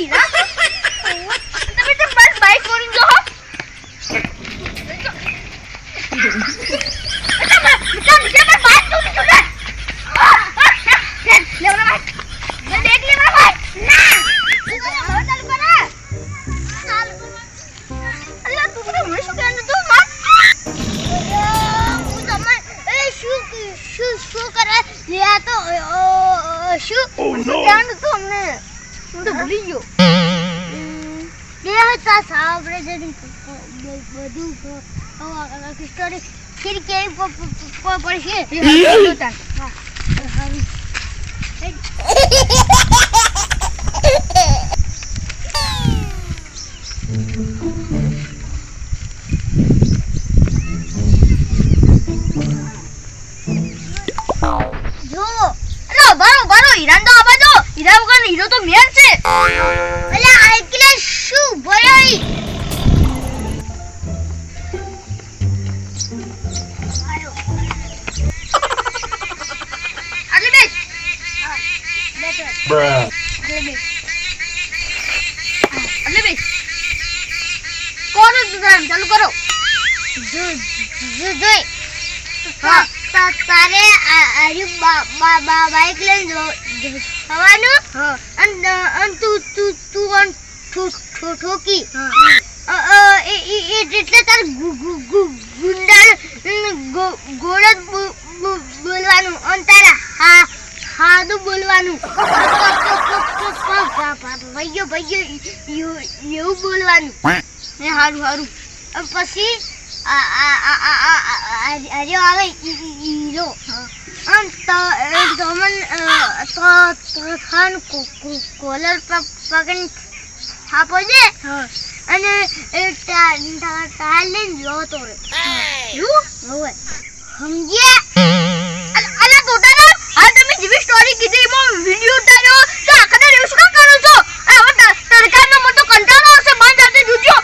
હીરા તમે તો બસ બાઈક કોરી જો હીરો તો મેન છે અલ્યા આ એકલે શું ભરાઈ આગળ બેસ બ્રા આગળ બેસ કોનો પ્રોગ્રામ ચાલુ કરો જો હા તારે આયુ બાઈક લઈને હવાનું અન તું ઠોકી એટલે તાર ગુંડા ગોળ બોલવાનું અને તારા હાદું બોલવાનું ભાઈઓ એવું બોલવાનું સારું પછી અરે આવે હીરો કોલર પકડી આપો છે અને ટાલ લઈને જોતો રે સમજ્યા અલા તોતા આ તમે જેવી સ્ટોરી કીધી એમાં વિડિયો ઉતાર્યો તો આખા એવું શું કરો છો હવે તડકામાં મોટો કંટાળો આવશે બંધ આતે જોજો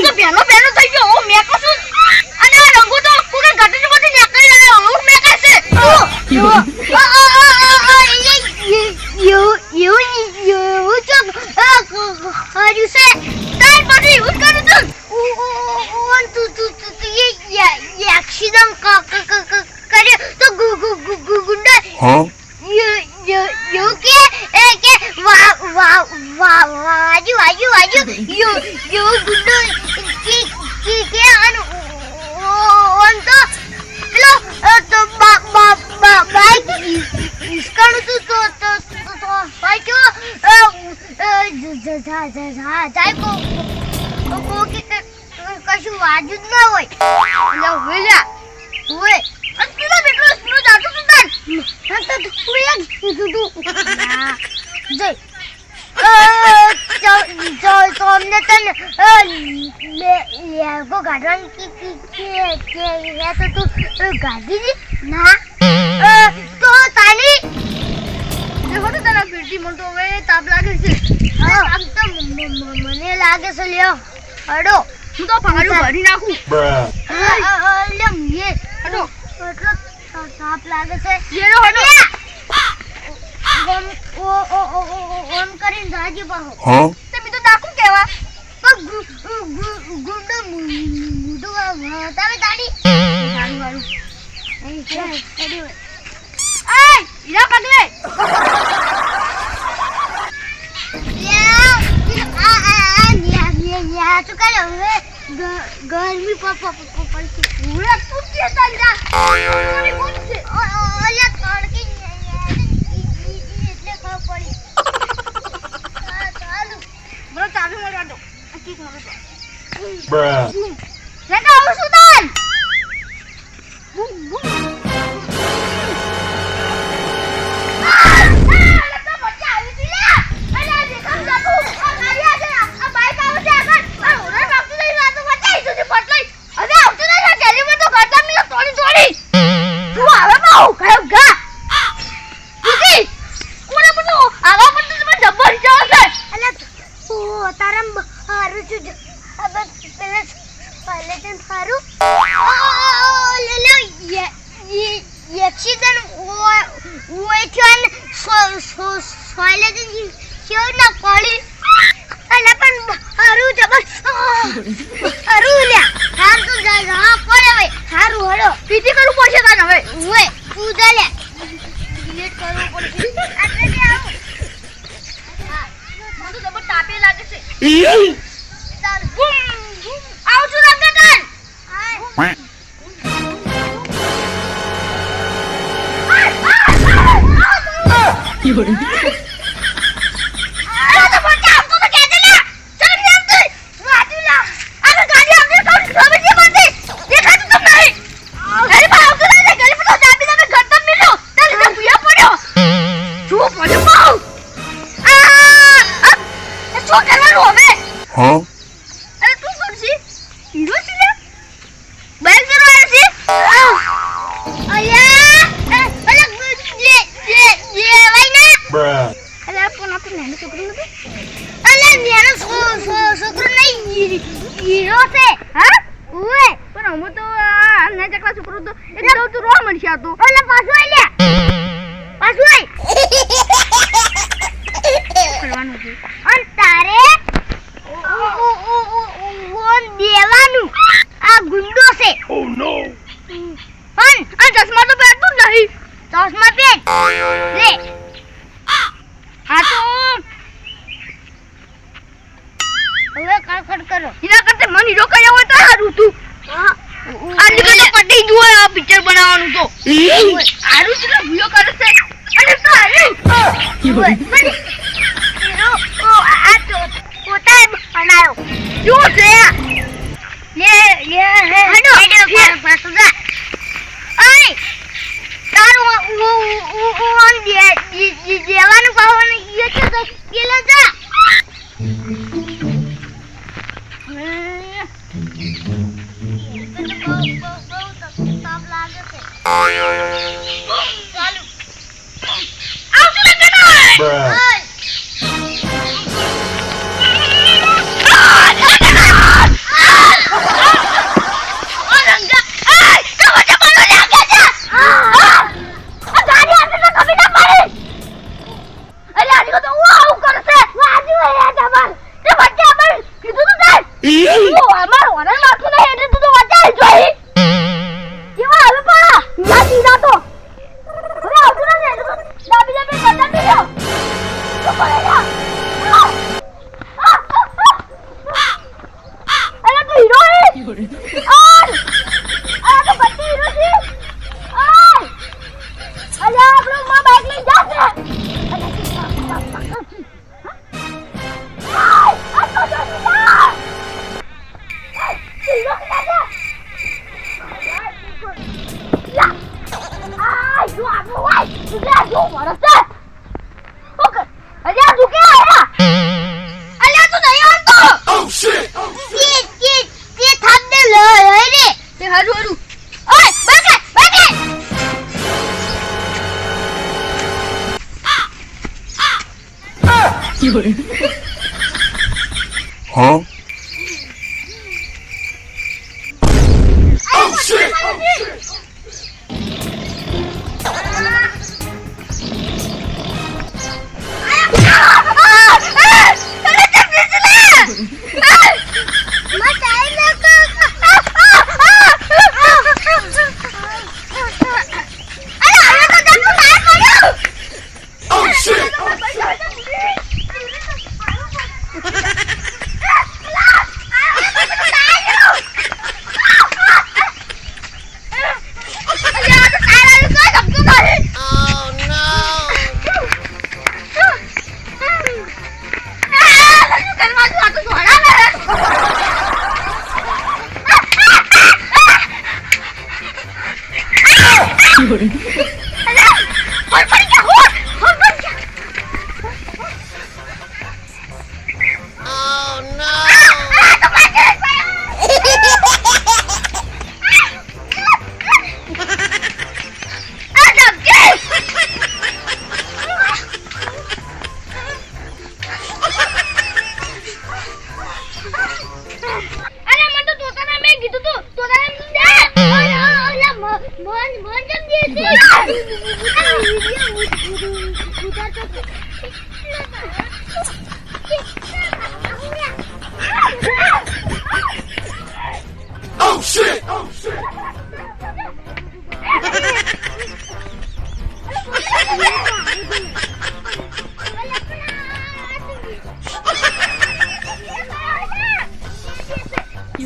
તો બેનો થઈ ગયો ઓ મે કશું અને આ રંગો તો પૂરા ગટરમાંથી નીકળી આવ્યો હું મે કહેશે કશું વાજુ જ ના હોય તાપ લાગે છે મને લાગે છે લ્યો હડો હું તો પાડું ભરી નાખું લ્યો મે હડો એટલો તાપ લાગે છે યેરો હડો ઓમ કરીને જાજી પાહો તમે તો દાખું કેવા ગુંડો મુડો તમે દાડી સારું એ ઈરા પગલે તો કરે હવે ગરમી પડતી પૂરા પૂછે તાજા મને પૂછે ઓલા તડકી એટલે ખબર પડી ચાલુ બરો ચાલુ મળવા દો ઠીક હવે બ્રા રેકા આવું સુદાન અરું લ્યા હાર તો જાય હા પડે હવે હારું હળો પીટી કરવું પડશે તને હવે ઓય તું જા લે ડિલીટ કરવું પડશે આટલે ને આવું હા મને તો જબર તાપે લાગે છે ચાલ આવ છું રંગા કાન Huh?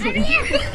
Yeah.